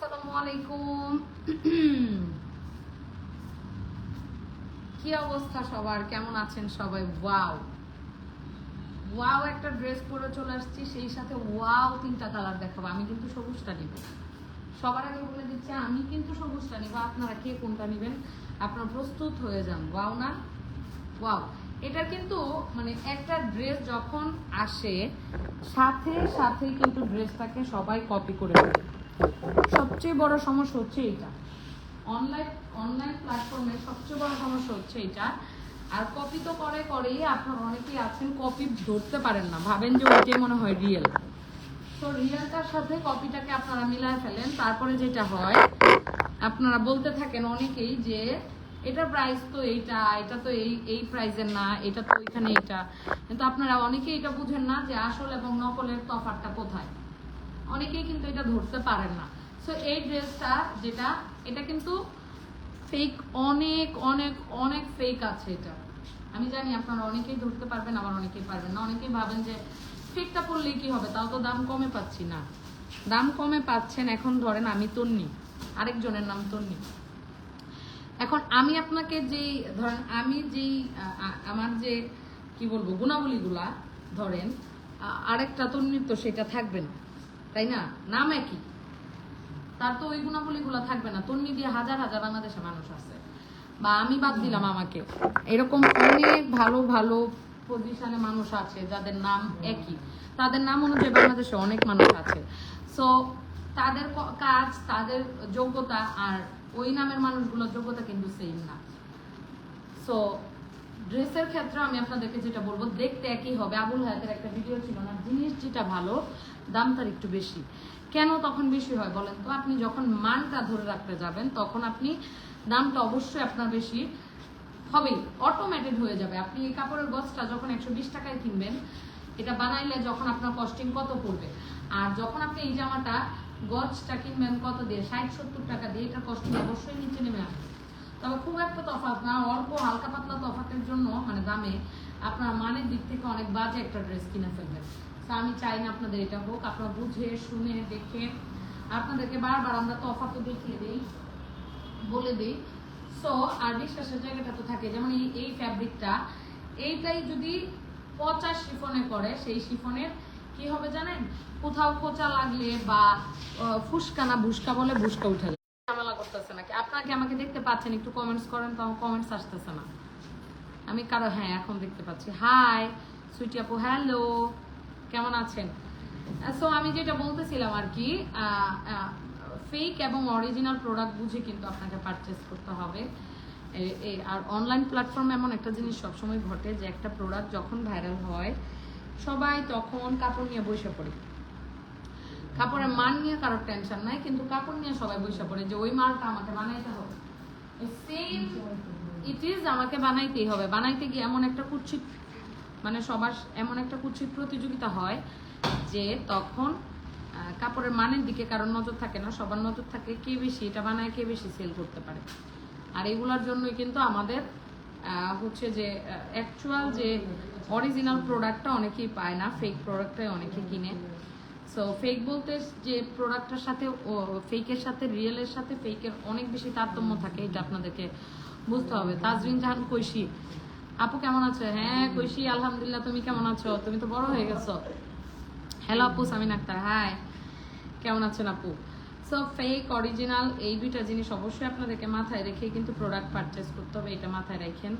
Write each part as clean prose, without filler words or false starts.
আসসালামু আলাইকুম। কি অবস্থা সবার, কেমন আছেন সবাই? ওয়াও ওয়াও একটা ড্রেস পরে চলে আসছি, সেই সাথে ওয়াও তিনটা কালার দেখাবো। আমি কিন্তু সবুজটা নিব, সবার আগে বলে দিচ্ছি আমি কিন্তু সবুজটা নিব। আপনারা কে কোনটা নেবেন আপনারা প্রস্তুত হয়ে যান। ওয়াও না ওয়াও, এটা কিন্তু মানে একটা ড্রেস যখন আসে সাথে সাথে কিন্তু ড্রেসটাকে সবাই কপি করে নেবে। সবচেয়ে বড় সমস্যা হচ্ছে এইটা, অনলাইন অনলাইন প্ল্যাটফর্মে সবচেয়ে বড় সমস্যা হচ্ছে এটা। আর কপি তো করেই আপনার অনেকেই আছেন কপি ধরতে পারেন না, ভাবেন যে ওইটাই মনে হয় রিয়েল। তো রিয়েলটার সাথে কপিটাকে আপনারা মিলায় ফেলেন, তারপরে যেটা হয় আপনারা বলতে থাকেন অনেকেই যে এটা প্রাইস তো এইটা, এটা তো এই প্রাইসের না, এটা তো ওইখানে এটা। কিন্তু আপনারা অনেকেই এটা বুঝেন না যে আসল এবং নকলের তফাৎটা কোথায়। অনেকেই কিন্তু এটা ধরতে পারেন না। সো এই ড্রেসটা যেটা, এটা কিন্তু ফেক, অনেক অনেক অনেক ফেক আছে এটা। আমি জানি আপনারা অনেকেই ধরতে পারবেন, আবার অনেকেই পারবেন না। অনেকেই ভাবেন যে ফেকটা পড়লেই কি হবে, তাও তো দাম কমে পাচ্ছি। না, দাম কমে পাচ্ছেন। এখন ধরেন আমি তন্নি, আরেকজনের নাম তন্নি। এখন আমি আপনাকে যেই ধরেন আমি যেই আমার যে কি বলবো গুণাবলীগুলা ধরেন, আরেকটা তন্নির তো সেটা থাকবে না, তাই না? নাম একই, তার তো ওই গুণাবলীগুলো থাকবে না। তন্নি দিয়ে হাজার হাজার বাংলাদেশে মানুষ আছে, বা আমি বাদ দিলাম, আমাকে এরকম অনেক ভালো ভালো পজিশনে মানুষ আছে যাদের নাম একই, তাদের নাম অনুযায়ী বাংলাদেশে অনেক মানুষ আছে। সো তাদের কাজ, তাদের যোগ্যতা আর ওই নামের মানুষগুলোর যোগ্যতা কিন্তু সেম না। সো ড্রেসের ক্ষেত্রে আমি আপনাদেরকে যেটা বলবো, দেখতে একই হবে। আবুল হায়াতের একটা ভিডিও ছিল না, জিনিস যেটা ভালো দাম তার একটু বেশি। কেন তখন বেশি হয় বলেন তো? আপনি যখন মানটা ধরে রাখতে যাবেন তখন আপনি দামটা অবশ্যই আপনার বেশি হবেই, অটোমেটেড হয়ে যাবে। আপনি এই কাপড়ের গজটা যখন 120 টাকায় কিনবেন, এটা বানাইলে যখন আপনার কস্টিং কত পড়বে, আর যখন আপনি এই জামাটা গজটা কিনবেন কত দিয়ে, 60-70 টাকা দিয়ে, এটা কস্টিং অবশ্যই নিচে নেমে আসবে। তবে খুব একটা তফাৎ না, অল্প হালকা পাতলা তফাতের জন্য মানে দামে আপনার মানের দিক থেকে অনেক বাজে একটা ড্রেস কিনে ফেলবেন। তো আমি চাই না আপনাদের এটা হোক, আপনারা বুঝে শুনে দেখে। আপনাদেরকে বারবার আমরা তফাৎ দেখিয়ে দিই, বলে দিই। সো আর বিশ্বাসের জায়গাটা তো থাকে। যেমন এই ফ্যাব্রিকটা, এইটাই যদি 50 শিফনে করে, সেই শিফনের কি হবে জানেন? কোথাও খোঁচা লাগলে বা ফুসকানা বুসকা বলে, বুসকা উঠে ঝামেলা করতেছে নাকি? আপনাকে আমাকে দেখতে পাচ্ছেন? একটু কমেন্টস করেন তো, আমার কমেন্টস আসতেছে না। আমি কারো, হ্যাঁ এখন দেখতে পাচ্ছি। হাই সুইটি আপু, হ্যালো, কেমন আছেন? সো আমি যেটা বলতেছিলাম আর কি, ফেক এবং অরিজিনাল প্রোডাক্ট বুঝে কিন্তু আপনাকে পারচেস করতে হবে। আর অনলাইন প্ল্যাটফর্মে এমন একটা জিনিস সবসময় ঘটে যে একটা প্রোডাক্ট যখন ভাইরাল হয় সবাই তখন কাপড় নিয়ে বসে পড়ে। কাপড়ের মান নিয়ে কারোর টেনশন নাই, কিন্তু কাপড় নিয়ে সবাই বসে পড়ে যে ওই মালটা আমাকে বানাইতে হবে। সেম ইট ইজ, আমাকে বানাইতেই হবে। বানাইতে গিয়ে এমন একটা কুৎসিত, মানে সবার এমন একটা কুৎসিত প্রতিযোগিতা হয় যে তখন কাপড়ের মানের দিকে কারোর নজর থাকে না, সবার নজর থাকে কে বেশি এটা বানায়, কে বেশি সেল করতে পারে। আর এগুলোর জন্যই কিন্তু আমাদের হচ্ছে যে অ্যাকচুয়াল যে অরিজিনাল প্রোডাক্টটা অনেকেই পায় না, ফেক প্রোডাক্টটাই অনেকে কিনে। সো ফেক বলতে যে প্রোডাক্টের সাথে ফেকের সাথে রিয়েলের সাথে ফেকের অনেক বেশি তারতম্য থাকে, এটা আপনাদেরকে বুঝতে হবে। তাজরিন জাহান কৈশি আপু কেমন আছো? হ্যাঁ কৈশি, আলহামদুলিল্লাহ। তুমি কেমন আছো? তুমি তো বড় হয়ে গেছো। হ্যালো আপু সামিন আক্তার, হাই, কেমন আছেন আপু? সো ফেক অরিজিনাল এই দুইটা জিনিস অবশ্যই আপনাদেরকে মাথায় রেখে কিন্তু প্রোডাক্ট পারচেস করতে হবে, এটা মাথায় রাখেন।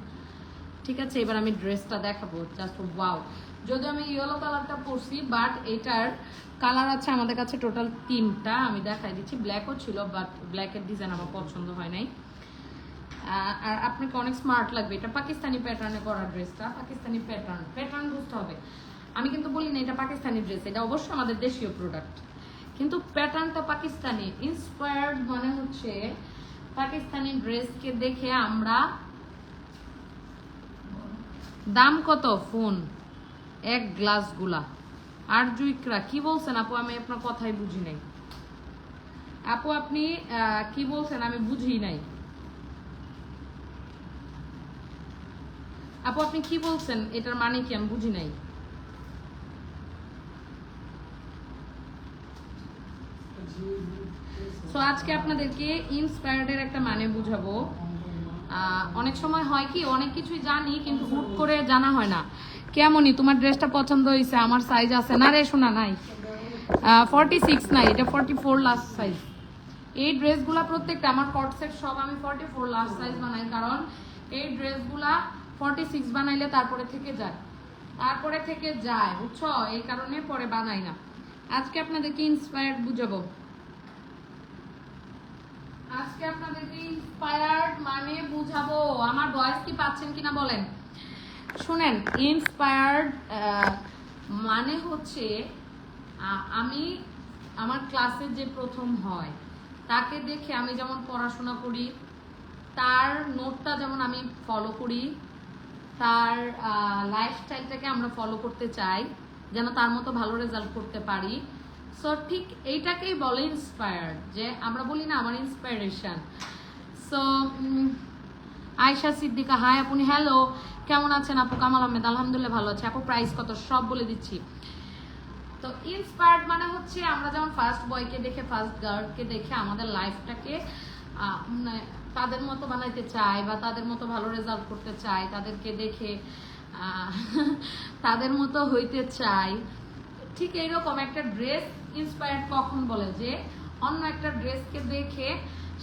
ঠিক আছে, এবার আমি ড্রেসটা দেখাবো। জাস্ট ওয়াও, যদিও আমি ইয়েলো কালারটা পরছি, বাট এটার কালার আছে আমাদের কাছে টোটাল 3টা। আমি দেখাই দিচ্ছি। ব্ল্যাকও ছিল, বাট ব্ল্যাকের ডিজাইন আমার পছন্দ হয় নাই। আর আপনাকে অনেক স্মার্ট লাগবে। এটা পাকিস্তানি প্যাটার্নে করা ড্রেসটা, পাকিস্তানি প্যাটার্ন বুঝতে হবে। আমি কিন্তু বলি না এটা পাকিস্তানি ড্রেস, এটা অবশ্যই আমাদের দেশীয় প্রোডাক্ট, কিন্তু প্যাটার্নটা পাকিস্তানি ইন্সপায়ার্ড। মানে হচ্ছে পাকিস্তানি ড্রেসকে দেখে আমরা। দাম কত ফোন এক গ্লাস গুলা? আর জুইকরা কি বলছেন আপু? আমি আপনার কথাই বুঝি নাই আপু, আপনি কি বলছেন আমি বুঝি নাই আপু। আপনি কি বলছেন, এটার মানে কি আমি বুঝি নাই। সো আজকে আপনাদেরকে ইন্সপায়ার্ডের একটা মানে বুঝাবো। অনেক সময় হয় কি অনেক কিছুই জানি কিন্তু হুট করে জানা হয় না। কেমনই তোমার ড্রেসটা পছন্দ হয়েছে, আমার সাইজ আছে না রে শোনা নাই, 46 নাই, এটা 44 লাস্ট সাইজ। এই ড্রেসগুলা প্রত্যেকটা আমার কট সেট সব আমি 44 লাস্ট সাইজ বানাই, কারণ এই ড্রেসগুলা 46 বানাইলে তারপরে থেকে যায় বুঝছো, এই কারণে পরে বানাই না। আজকে আপনাদেরকে ইন্সপায়ার্ড বুঝাবো। আজকে আপনাদেরকে ইন্সপায়ার্ড মানে বুঝাবো। আমার ভয়েস কি পাচ্ছেন কিনা বলেন। শুনেন, ইন্সপায়ার্ড মানে হচ্ছে আমি আমার ক্লাসে যে প্রথম হয় তাকে দেখে আমি যেমন পড়াশোনা করি, তার নোটটা যেমন আমি ফলো করি, তার লাইফস্টাইলটাকে আমরা ফলো করতে চাই যেন তার মতো ভালো রেজাল্ট করতে পারি। সো ঠিক এইটাকেই বলে ইন্সপায়ার্ড, যে আমরা বলি না আমার inspiration. So Ayesha Siddika, hi আপনি, হ্যালো কেমন আছেন আপু? কামাল আহমেদ, আলহামদুলিল্লাহ ভালো আছে আপু। প্রাইস কত সব বলে দিচ্ছি। তো ইন্সপায়ার্ড মানে হচ্ছে আমরা যেমন ফার্স্ট বয়কে দেখে, ফার্স্ট গার্লকে দেখে আমাদের লাইফটাকে তাদের মতো বানাইতে চাই বা তাদের মতো ভালো রেজাল্ট করতে চাই, তাদেরকে দেখে তাদের মতো হইতে চাই। ঠিক এইরকম একটা ড্রেস ইন্সপায়ার্ড কখন বলে, যে অন্য একটা ড্রেসকে দেখে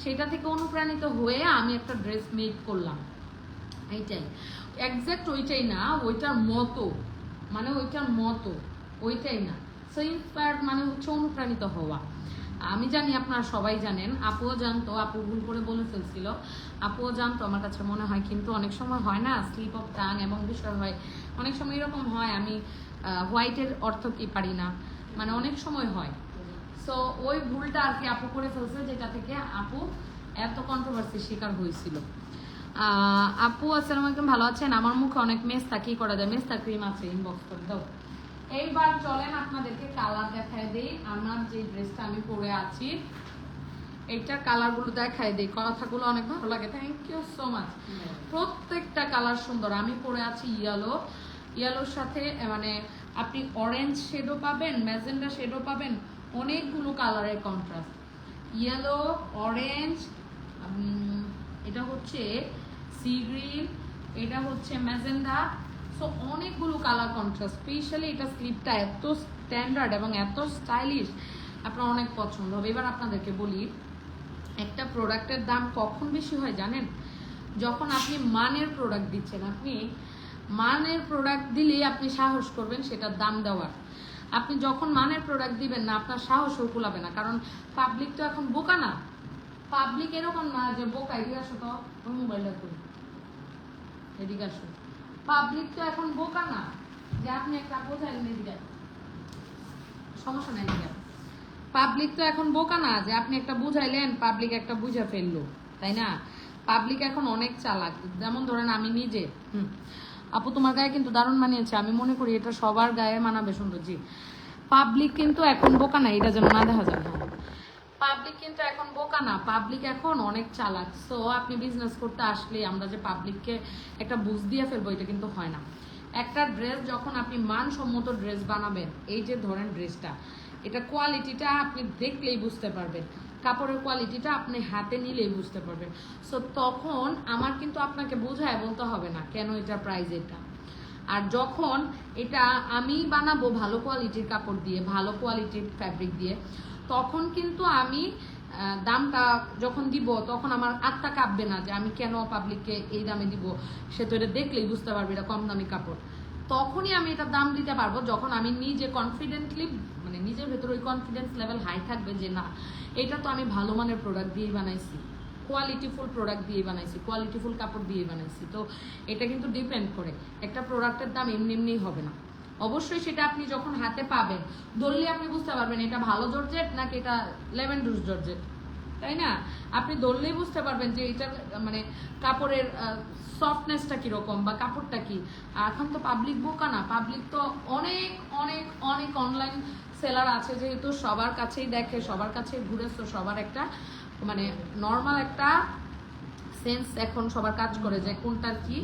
সেটা থেকে অনুপ্রাণিত হয়ে আমি একটা ড্রেস মেক করলাম, এইটাই এক্সাক্ট ওইটাই না, ওইটার মতো, মানে ওইটার মতো ওইটাই না। সো ইন্সপায়ার্ড মানে হচ্ছে অনুপ্রাণিত হওয়া। আমি জানি আপনারা সবাই জানেন, আপুও জানতো, আপু ভুল করে বলে ফেলছিল, আপুও জানতো আমার কাছে মনে হয়, কিন্তু অনেক সময় হয় না স্লিপ অফ টাং এবং বিষয় হয়, অনেক সময় এরকম হয় আমি হোয়াইটের অর্থ কি পারি না, মানে অনেক সময় হয়। সো ওই ভুলটা আর কি আপু করে ফেলছে, যেটা থেকে আপু এত কন্ট্রোভার্সির শিকার হয়েছিল। আপু আসসালামু আলাইকুম, ভালো আছেন? আমার মুখে অনেক মেস্তা, কি করা যায়? মেস্তা ক্রিম আছে, ইনবক্স করে দাও। এইবার চলেন আপনাদেরকে কালার দেখায় দেই। আমার যে ড্রেসটা আমি পরে আছি এইটার কালারগুলো দেখায় দেই, কথাগুলো অনেক ভালো লাগে। Thank you so much. প্রত্যেকটা কালার সুন্দর। আমি পরে আছি ইয়েলো, ইয়েলোর সাথে মানে আপনি অরেঞ্জ শেডও পাবেন, ম্যাজেন্ডা শেডও পাবেন, অনেকগুলো কালারের কন্ট্রাস্ট। ইয়েলো, অরেঞ্জ, এটা হচ্ছে সি গ্রিন, এটা হচ্ছে ম্যাজেন্ডা। সো অনেকগুলো কালার কন্ট্রাস্ট। স্পেশালি এটা স্লিপটা এত স্ট্যান্ডার্ড এবং এত স্টাইলিশ, আপনার অনেক পছন্দ হবে। এবার আপনাদেরকে বলি, একটা প্রোডাক্টের দাম কখন বেশি হয় জানেন? যখন আপনি মানের প্রোডাক্ট দিচ্ছেন। আপনি মানের প্রোডাক্ট দিলেই আপনি সাহস করবেন সেটার দাম দেওয়ার। আপনি যখন মানের প্রোডাক্ট দিবেন না, আপনার সাহসও কুলাবে না, কারণ পাবলিক তো এখন বোকা না। পাবলিক এরকম না যে বোকা, এদিকে আসো তো, মোবাইলটা করি, এদিকে আসো। পাবলিক তো এখন বোকা না যে আপনি একটা বোঝাইলেন, এদিকে সমস্যা নাই। পাবলিক তো এখন বোকা না যে আপনি একটা বুঝাইলেন, পাবলিক একটা বুঝে ফেললো, তাই না? পাবলিক এখন অনেক চালাক। যেমন ধরেন আমি নিজে, আপু তোমার গায়ে কিন্তু দারুণ মানিয়েছে, আমি মনে করি এটা সবার গায়ে মানাবে সুন্দর। জি, পাবলিক কিন্তু এখন বোকা না, এটা যেন না দেখা যায়। পাবলিক কিন্তু এখন বোকা না, পাবলিক এখন অনেক চালাক। সো আপনি বিজনেস করতে আসলে আমরা যে পাবলিককে একটা বুঝ দিয়ে ফেলবো, এটা কিন্তু হয় না। একটা ড্রেস যখন আপনি মানসম্মত ড্রেস বানাবেন, এই যে ধরেন ড্রেসটা, এটা কোয়ালিটিটা আপনি দেখলেই বুঝতে পারবেন, কাপড়ের কোয়ালিটিটা আপনি হাতে নিলেই বুঝতে পারবেন। সো তখন আমার কিন্তু আপনাকে বোঝায় বলতে হবে না কেন এটা প্রাইস এটা। আর যখন এটা আমি বানাবো ভালো কোয়ালিটির কাপড় দিয়ে, ভালো কোয়ালিটির ফ্যাব্রিক দিয়ে, তখন কিন্তু আমি দামটা যখন দিব তখন আমার আত্মা কাঁপবে না যে আমি কেন পাবলিককে এই দামে দিব, সে তো এটা দেখলেই বুঝতে পারবে এটা কম দামি কাপড়। তখনই আমি এটার দাম দিতে পারবো যখন আমি নিজে কনফিডেন্টলি, মানে নিজের ভেতরে ওই কনফিডেন্স লেভেল হাই থাকবে যে না, এটা তো আমি ভালো মানের প্রোডাক্ট দিয়েই বানাইছি, কোয়ালিটিফুল প্রোডাক্ট দিয়ে বানাইছি, কোয়ালিটিফুল কাপড় দিয়ে বানাইছি। তো এটা কিন্তু ডিপেন্ড করে, একটা প্রোডাক্টের দাম এমনি এমনিই হবে না। অবশ্যই সেটা আপনি যখন হাতে পাবেন, ধরলে আপনি বুঝতে পারবেন এটা ভালো জর্জেট নাকি এটা লেভেন্ডুস জর্জেট, তাই না? আপনি ধরলেই বুঝতে পারবেন যে এটার মানে কাপড়ের সফটনেসটা কীরকম বা কাপড়টা কি। এখন তো পাবলিক বোকা না, পাবলিক তো অনেক অনেক অনেক অনলাইন সেলার আছে, যেহেতু সবার কাছেই দেখে, সবার কাছেই ঘুরেছো, সবার একটা মানে নর্মাল একটা সেন্স এখন সবার কাজ করে যে কোনটার কি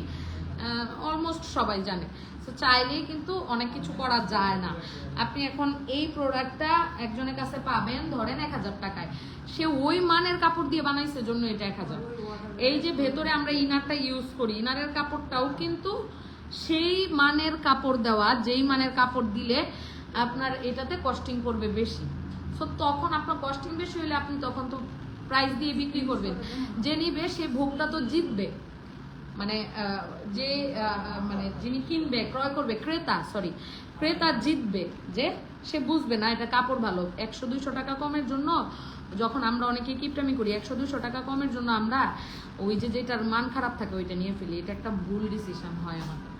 অলমোস্ট সবাই জানে। তো চাইলেই কিন্তু অনেক কিছু করা যায় না। আপনি এখন এই প্রোডাক্টটা একজনের কাছে পাবেন ধরেন 1000 টাকায়, সে ওই মানের কাপড় দিয়ে বানাইছে জন্য এটা 1000। এই যে ভেতরে আমরা ইনারটা ইউজ করি, ইনারের কাপড়টাও কিন্তু সেই মানের কাপড় দেওয়া, যেই মানের কাপড় দিলে আপনার এটাতে কস্টিং করবে বেশি। সো তখন আপনার কস্টিং বেশি হলে আপনি তখন তো প্রাইস দিয়ে বিক্রি করবেন, যে নিবে সে ভোগটা তো জিতবে, মানে যে মানে যিনি কিনবে ক্রয় করবে ক্রেতা জিতবে, যে সে বুঝবে না এটা কাপড় ভালো। 100-200 টাকা কমের জন্য যখন আমরা অনেকে কিপটামি করি, 100-200 টাকা কমের জন্য আমরা ওই যে যেটার মান খারাপ থাকে ওইটা নিয়ে ফেলি, এটা একটা ভুল ডিসিশন হয় আমাদের,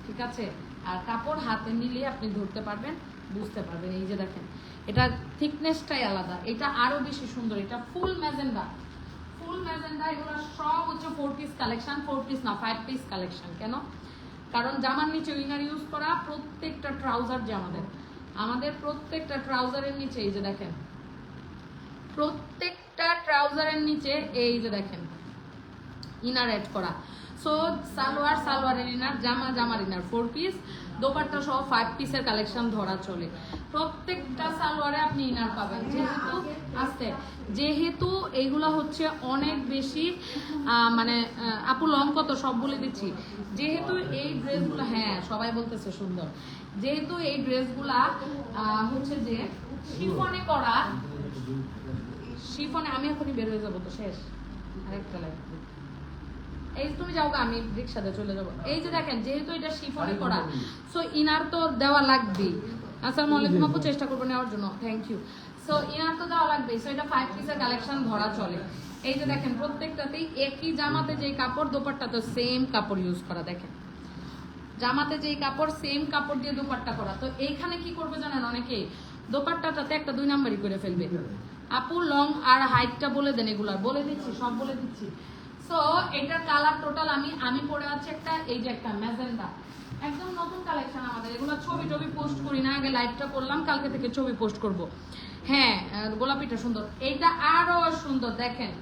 ঠিক আছে? আর কাপড় হাতে নিলে আপনি ধরতে পারবেন, বুঝতে পারবেন। এই যে দেখেন এটা থিকনেসটাই আলাদা, এটা আরো বেশি সুন্দর, এটা ফুল ম্যাজেন্ডা। এগুলো সব হচ্ছে 4 পিস কালেকশন, 4 পিস না 5 পিস কালেকশন। কেন? কারণ জামার নিচে উইনার ইউজ করা প্রত্যেকটা ট্রাউজার, যে আমাদের প্রত্যেকটা ট্রাউজারের নিচে এই যে দেখেন, প্রত্যেকটা ট্রাউজারের নিচে এই যে দেখেন ইনার অ্যাড করা। সো সালোয়ারের ইনার, জামার ইনার 4 পিস, দোপাট্টা সহ 5 পিসের কালেকশন ধরা চলে। প্রত্যেকটা সালোয়ারে আপনি ইনার পাবেন, যেহেতু এইগুলা হচ্ছে অনেক বেশি মানে আপু লং কত সব বলে দিচ্ছি। যেহেতু এই ড্রেসগুলো, হ্যাঁ সবাই বলতেছে সুন্দর, যেহেতু এই ড্রেসগুলা হচ্ছে যে শিফনে করা, শিফনে আমি এখনই বের হয়ে যাবো তো, শেষ আরেকটা লাগবে। এই তুমি যাও, আমি রিক্সাতে চলে যাবো। এই যে দেখেন যেহেতু এটা শিফনে করা, সো ইনার তো দেওয়া লাগবেই। আসসালামু আলাইকুম আপু, চেষ্টা করবো নেওয়ার জন্য, থ্যাংক ইউ। সো ইনার তো দেওয়া লাগবেই, সো এটা 5 পিসের কালেকশন ধরা চলে। এই যে দেখেন প্রত্যেকটাতেই একই জামাতে যেই কাপড়, দোপাট্টা তো সেম কাপড় ইউজ করা। দেখেন জামাতে যেই কাপড়, সেম কাপড় দিয়ে দোপাট্টা করা। তো এইখানে কি করবে জানেন, অনেকে দোপাট্টাটাতে একটা 2 নাম্বারই করে ফেলবে। আপু লং আর হাইটটা বলে দেন, এগুলার বলে দিচ্ছি, সব বলে দিচ্ছি। সো এটার কালার টোটাল আমি পরে আছে একটা, এই যে একটা ম্যাজেন্ডা, একদম নতুন কালেকশন আমাদের। এগুলো ছবি পোস্ট করি না, আগে লাইভটা করলাম, কালকে থেকে ছবি পোস্ট করব। হ্যাঁ গোলাপিটা সুন্দর, এইটা আরো সুন্দর। দেখেন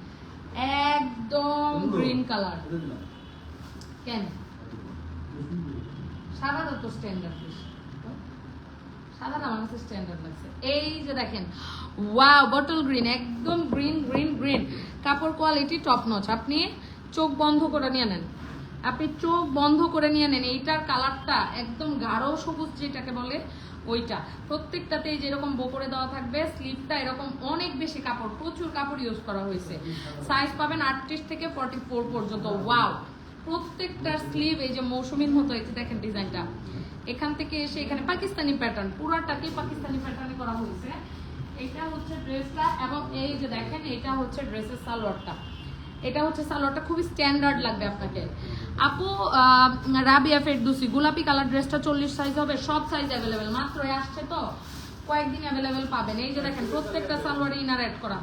একদম গ্রিন কালার, কেন সাদাটা তো স্ট্যান্ডার্ড, সাদাটা আমার কাছে স্ট্যান্ডার্ড লাগছে। এই যে দেখেন ওয়াও, বটল গ্রিন, একদম গ্রিন গ্রিন গ্রিন, কাপড় কোয়ালিটি টপ নচ। আপনি চোখ বন্ধ করে নিয়ে নেন, এইটার কালারটা একদম গাঢ় সবুজ যেটাকে বলে ওইটা। প্রত্যেকটাতে যেরকম বোপরে দেওয়া থাকবে, স্লিভটা এরকম অনেক বেশি কাপড়, প্রচুর কাপড় ইউজ করা হয়েছে। সাইজ পাবেন 38 থেকে 44 পর্যন্ত। ওয়াও, প্রত্যেকটা স্লিভ এই যে মৌসুমীর মতো, এই যে দেখেন ডিজাইনটা এখান থেকে এসে এখানে পাকিস্তানি প্যাটার্ন, পুরাটাকে পাকিস্তানি প্যাটার্নে করা হয়েছে। এটা হচ্ছে ড্রেসটা, এবং এই যে দেখেন এটা হচ্ছে ড্রেসের সালোয়ারটা। এটা হচ্ছে সালোয়ারটা, খুবই স্ট্যান্ডার্ড লাগবে আপনাকে। আপু রাবিয়া ফেরদৌসি, গোলাপি কালার ড্রেসটা 40 সাইজ হবে, সব সাইজ অ্যাভেলেবেল, মাত্র আসছে তো কয়েকদিন অ্যাভেলেবেল পাবেন। এই যে দেখেন প্রত্যেকটা সালোয়ারে ইনার অ্যাড করা,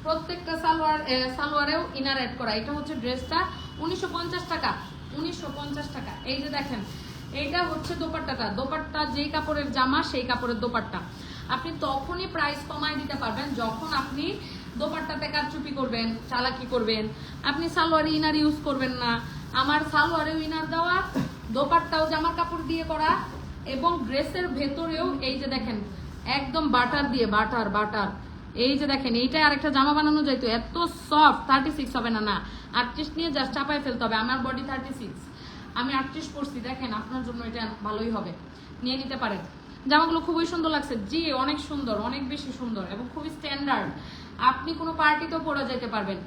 প্রত্যেকটা সালোয়ারেও ইনার অ্যাড করা। এটা হচ্ছে ড্রেসটা 1950 টাকা, 1950 টাকা। এই যে দেখেন এইটা হচ্ছে দোপাট্টা যেই কাপড়ের জামা সেই কাপড়ের দোপাট্টা। আপনি তখনই প্রাইস কমায় দিতে পারবেন যখন আপনি দোপাট্টাতে কারচুপি করবেন, চালাকি করবেন। আপনি সালোয়ারে ইনার ইউজ করবেন না। আমার সালোয়ারেও ইনার দেওয়া, দোপাট্টাও জামার কাপড় দিয়ে করা, এবং ড্রেসের ভেতরেও এই যে দেখেন একদম বাটার দিয়ে, বাটার। এই যে দেখেন এইটাই আরেকটা জামা বানানো যাইতো, এত সফট। 36 হবে না, 38 নিয়ে জাস্ট চাপায় ফেলতে হবে। আমার বডি 36, আমি 38 পরছি। দেখেন আপনার জন্য এটা ভালোই হবে, নিয়ে নিতে পারেন। জামাগুলো খুবই সুন্দর লাগছে, জি অনেক সুন্দর, অনেক বেশি সুন্দর, এবং খুবই স্ট্যান্ডার্ড। আপনি কোনো পার্টিতেও পরে যেতে পারবেন।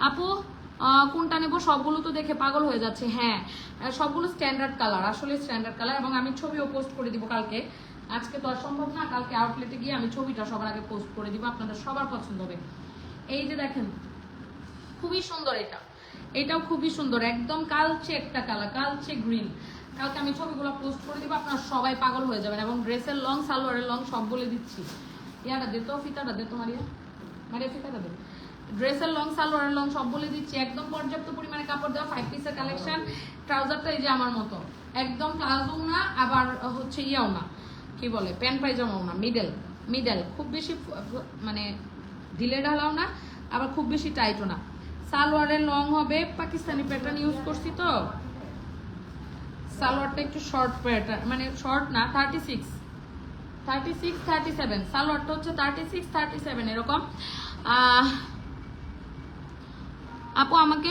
আপু কোনটা নেবো, সবগুলো তো দেখে পাগল হয়ে যাচ্ছে। হ্যাঁ সবগুলো স্ট্যান্ডার্ড কালার, আসলে স্ট্যান্ডার্ড কালার, এবং আমি ছবিও পোস্ট করে দিব কালকে। আজকে তো আর সম্ভব না, কালকে আউটলেটে গিয়ে আমি ছবিটা সবার আগে পোস্ট করে দিব, আপনাদের সবার পছন্দ হবে। এই যে দেখেন খুবই সুন্দর, এটাও খুবই সুন্দর, একদম কালচে একটা কালার, কালচে গ্রিন। কালকে আমি ছবিগুলো পোস্ট করে দিব, আপনারা সবাই পাগল হয়ে যাবেন। এবং ড্রেসের লং, সালোয়ারের লং সব বলে দিচ্ছি। ইয়াটা দে তো, ফিতাটা দে তো মারিয়া ফিতাটা দে। ড্রেসের লং, সালোয়ারের লং সব বলে দিচ্ছি। একদম পর্যাপ্ত পরিমাণে কাপড় দেওয়া, 5 পিসের কালেকশন। ট্রাউজারটা এই যে আমার মতো, একদম প্লাজোও না, আবার হচ্ছে ইয়াও না, কি বলে প্যান্ট পায়জামাও না, মিডল, খুব বেশি মানে ঢিলে ঢালাও না, আবার খুব বেশি টাইটও না। সালোয়ারের লং হবে, পাকিস্তানি প্যাটার্ন ইউজ করছি তো, সালোয়ারটা একটু শর্ট প্যাটার্ন, মানে শর্ট না, 36 37 সালোয়ারটা হচ্ছে 36 37 এরকম। আপু আমাকে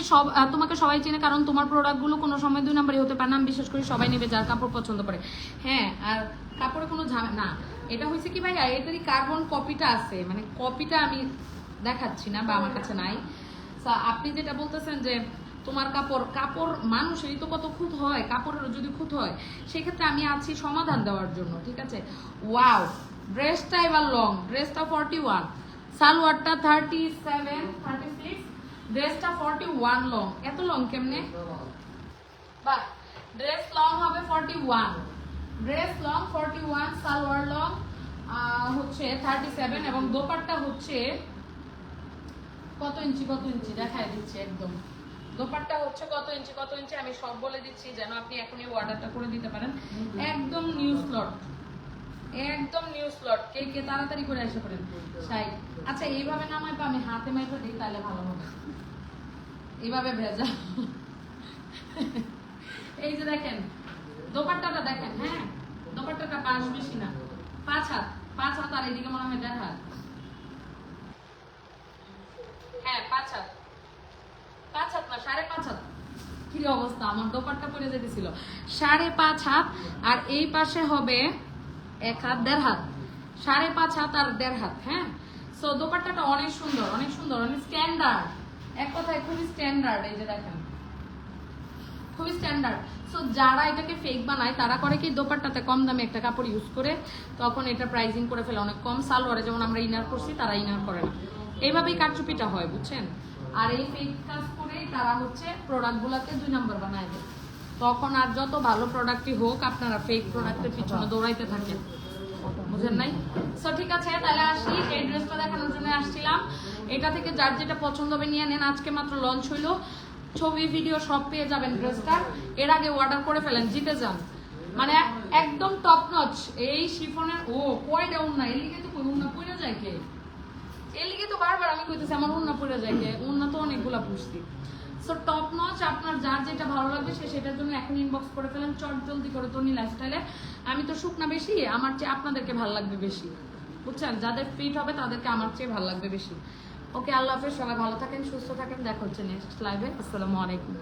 তোমাকে সবাই চেনে কারণ তোমার প্রোডাক্টগুলো কোনো সময় 2 নম্বরই হতে পারে না। আমি বিশেষ করে সবাই নেবে যার কাপড় পছন্দ করে। হ্যাঁ, আর কাপড়ে কোনো ঝামেলা না। এটা হয়েছে কি ভাইয়া, এটারই কার্বন কপিটা আছে, মানে কপিটা আমি দেখাচ্ছি না বা আমার কাছে নাই। আপনি যেটা বলতেছেন যে তোমার কাপড় মানুষেরই তো কত খুঁত হয়, কাপড়েরও যদি খুঁত হয় সেক্ষেত্রে আমি আছি সমাধান দেওয়ার জন্য, ঠিক আছে। ওয়াও, ড্রেসটা এবার লং, ড্রেসটা 41, সালোয়ারটা 37 36, ড্রেসটা 41 লং। এত লং কেমনে? বাহ, ড্রেস লং হবে 41, ড্রেস লং 41, সালোয়ার লং হচ্ছে 37 এবং দোপাট্টা হচ্ছে কত ইঞ্চি দেখায় দিচ্ছি একদম। দোপাট্টা হচ্ছে কত ইঞ্চি আমি সব বলে দিচ্ছি যেন আপনি এখনই অর্ডারটা করে দিতে পারেন। একদম নিউ স্লট, একদম নিউ স্লট। কে তাড়াতাড়ি করে এসে পড়েন। আচ্ছা এইভাবে নামাইবা, আমি হাতে মাইপা দিই তাহলে ভালো হবে। এইভাবে ভেজা এই যে দেখেন দোপাট্টাটা দেখেন। হ্যাঁ, দোপাট্টাটা 5 বেশি না, 5 হাত আর এদিকে মনে হয় 1.5 হাত। হ্যাঁ 5 হাত না 5.5 হাত। কি অবস্থা, আমার দোপাট্টা পরে যেতেছিল 5.5 হাত আর এই পাশে হবে 1 হাত 1.5 হাত, 5.5 হাত আর 1.5 হাত। হ্যাঁ, সো দোপাট্টাটা অনেক সুন্দর, অনেক স্ট্যান্ডার্ড, এক কথায় খুবই স্ট্যান্ডার্ড। এই যে দেখেন খুবই স্ট্যান্ডার্ড। সো যারা এটাকে ফেক বানায় তারা করে কি, দোপাট্টাতে কম দামে একটা কাপড় ইউজ করে তখন এটা প্রাইসিং করে ফেলে অনেক কম। সালোয়ারে যেমন আমরা ইনার করছি তারা ইনার করে না, এইভাবেই কারচুপিটা হয়, বুঝছেন। আর এই ফেক কাজ করে তারা হচ্ছে প্রোডাক্টগুলোকে 2 নম্বর বানায় দেয়। তখন আর যত ভালো প্রোডাক্টই হোক আপনারা ফেক প্রোডাক্টের পিছনে দৌড়াইতে থাকেন, বুঝেন নাই। সো ঠিক আছে, তাহলে আসি। এই ড্রেসটা দেখানোর জন্য আসছিলাম। এটা থেকে যার যেটা পছন্দ হবে নিয়ে নেন। আজকে মাত্র লঞ্চ হইলো, ছবি ভিডিও সব পেয়ে যাবেন ড্রেসটা। এর আগে অর্ডার করে ফেলেন, জিতে যান। মানে একদম টপ নচ এই শিফনের। ও কয়টা উন্না, এর লিগে তো উন্না পড়ে যায় কে, এর লিগে তো বারবার আমি কইতেছি আমার উন্না পড়ে যায় কে, উন্না তো অনেকগুলা পুষছি। সো টপ নচ, আপনার যার যেটা ভালো লাগবে সে সেটার জন্য এখন ইনবক্স করে ফেলেন চট জলদি করে। তনি লাইফস্টাইলে আমি তো শুকনা বেশি, আমার চেয়ে আপনাদেরকে ভালো লাগবে বেশি, বুঝছেন। যাদের ফিট হবে তাদেরকে আমার চেয়ে ভালো লাগবে বেশি। ওকে, আল্লাহ হাফেজ, সবাই ভালো থাকেন, সুস্থ থাকেন, দেখা হচ্ছে নেক্সট লাইভে। আসসালামু আলাইকুম।